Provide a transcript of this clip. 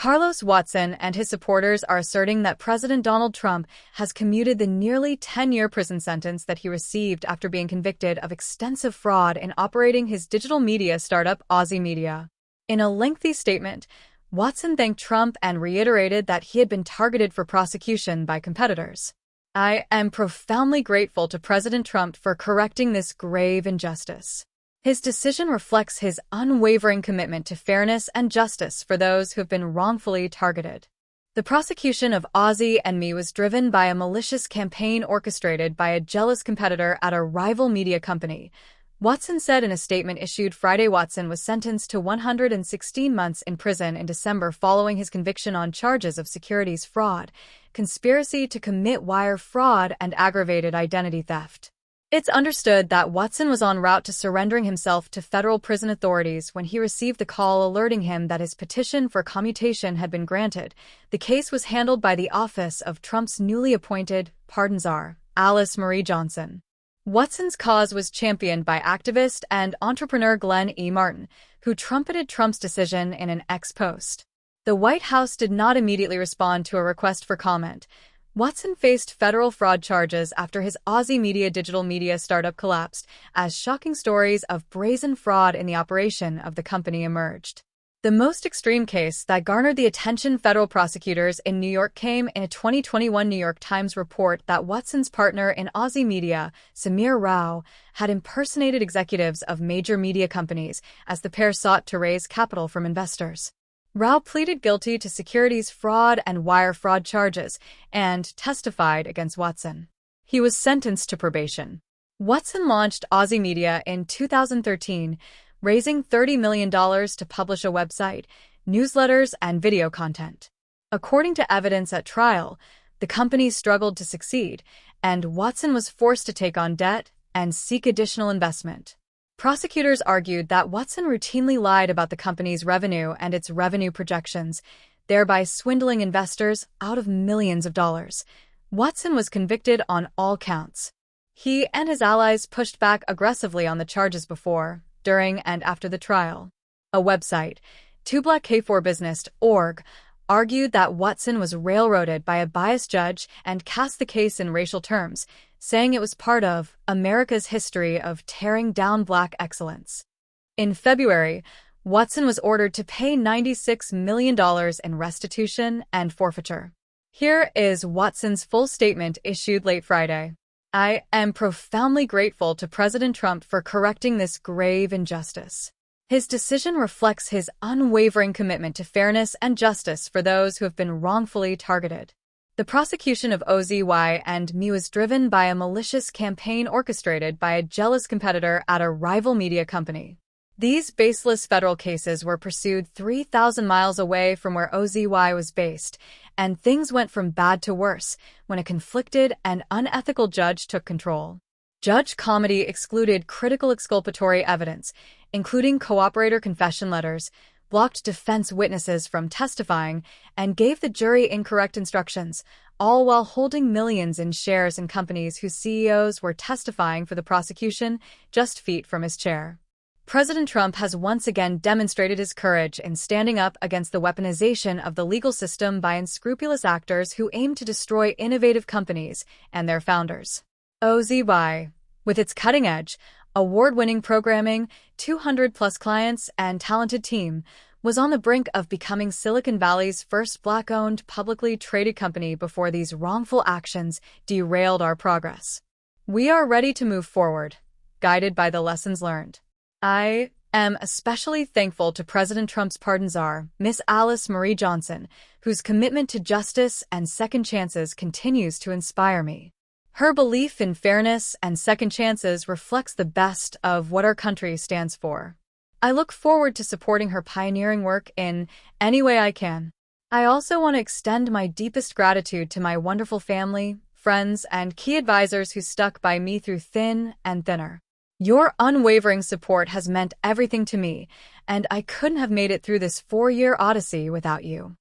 Carlos Watson and his supporters are asserting that President Donald Trump has commuted the nearly 10-year prison sentence that he received after being convicted of extensive fraud in operating his digital media startup Aussie Media. In a lengthy statement, Watson thanked Trump and reiterated that he had been targeted for prosecution by competitors. "I am profoundly grateful to President Trump for correcting this grave injustice. His decision reflects his unwavering commitment to fairness and justice for those who have been wrongfully targeted. The prosecution of Aussie and me was driven by a malicious campaign orchestrated by a jealous competitor at a rival media company," Watson said in a statement issued Friday. Watson was sentenced to 116 months in prison in December following his conviction on charges of securities fraud, conspiracy to commit wire fraud, and aggravated identity theft. It's understood that Watson was en route to surrendering himself to federal prison authorities when he received the call alerting him that his petition for commutation had been granted. The case was handled by the office of Trump's newly appointed pardon czar, Alice Marie Johnson. Watson's cause was championed by activist and entrepreneur Glenn E. Martin, who trumpeted Trump's decision in an X post. The White House did not immediately respond to a request for comment. Watson faced federal fraud charges after his Aussie Media digital media startup collapsed, as shocking stories of brazen fraud in the operation of the company emerged. The most extreme case that garnered the attention federal prosecutors in New York came in a 2021 New York Times report that Watson's partner in Aussie Media, Samir Rao, had impersonated executives of major media companies as the pair sought to raise capital from investors. Rao pleaded guilty to securities fraud and wire fraud charges and testified against Watson. He was sentenced to probation. Watson launched Aussie Media in 2013, raising $30 million to publish a website, newsletters, and video content. According to evidence at trial, the company struggled to succeed, and Watson was forced to take on debt and seek additional investment. Prosecutors argued that Watson routinely lied about the company's revenue and its revenue projections, thereby swindling investors out of millions of dollars. Watson was convicted on all counts. He and his allies pushed back aggressively on the charges before, during, and after the trial. A website, 2blackk4business.org, argued that Watson was railroaded by a biased judge and cast the case in racial terms, saying it was part of America's history of tearing down black excellence. In February, Watson was ordered to pay $96 million in restitution and forfeiture. Here is Watson's full statement issued late Friday. "I am profoundly grateful to President Trump for correcting this grave injustice. His decision reflects his unwavering commitment to fairness and justice for those who have been wrongfully targeted. The prosecution of Aussie and me was driven by a malicious campaign orchestrated by a jealous competitor at a rival media company. These baseless federal cases were pursued 3,000 miles away from where Aussie was based, and things went from bad to worse when a conflicted and unethical judge took control. Judge Commuted excluded critical exculpatory evidence, including cooperator confession letters, blocked defense witnesses from testifying, and gave the jury incorrect instructions, all while holding millions in shares in companies whose CEOs were testifying for the prosecution just feet from his chair. President Trump has once again demonstrated his courage in standing up against the weaponization of the legal system by unscrupulous actors who aim to destroy innovative companies and their founders. Aussie, with its cutting-edge, award-winning programming, 200-plus clients, and talented team, was on the brink of becoming Silicon Valley's first Black-owned, publicly traded company before these wrongful actions derailed our progress. We are ready to move forward, guided by the lessons learned. I am especially thankful to President Trump's pardon czar, Miss Alice Marie Johnson, whose commitment to justice and second chances continues to inspire me. Her belief in fairness and second chances reflects the best of what our country stands for. I look forward to supporting her pioneering work in any way I can. I also want to extend my deepest gratitude to my wonderful family, friends, and key advisors who stuck by me through thin and thinner. Your unwavering support has meant everything to me, and I couldn't have made it through this 4-year odyssey without you.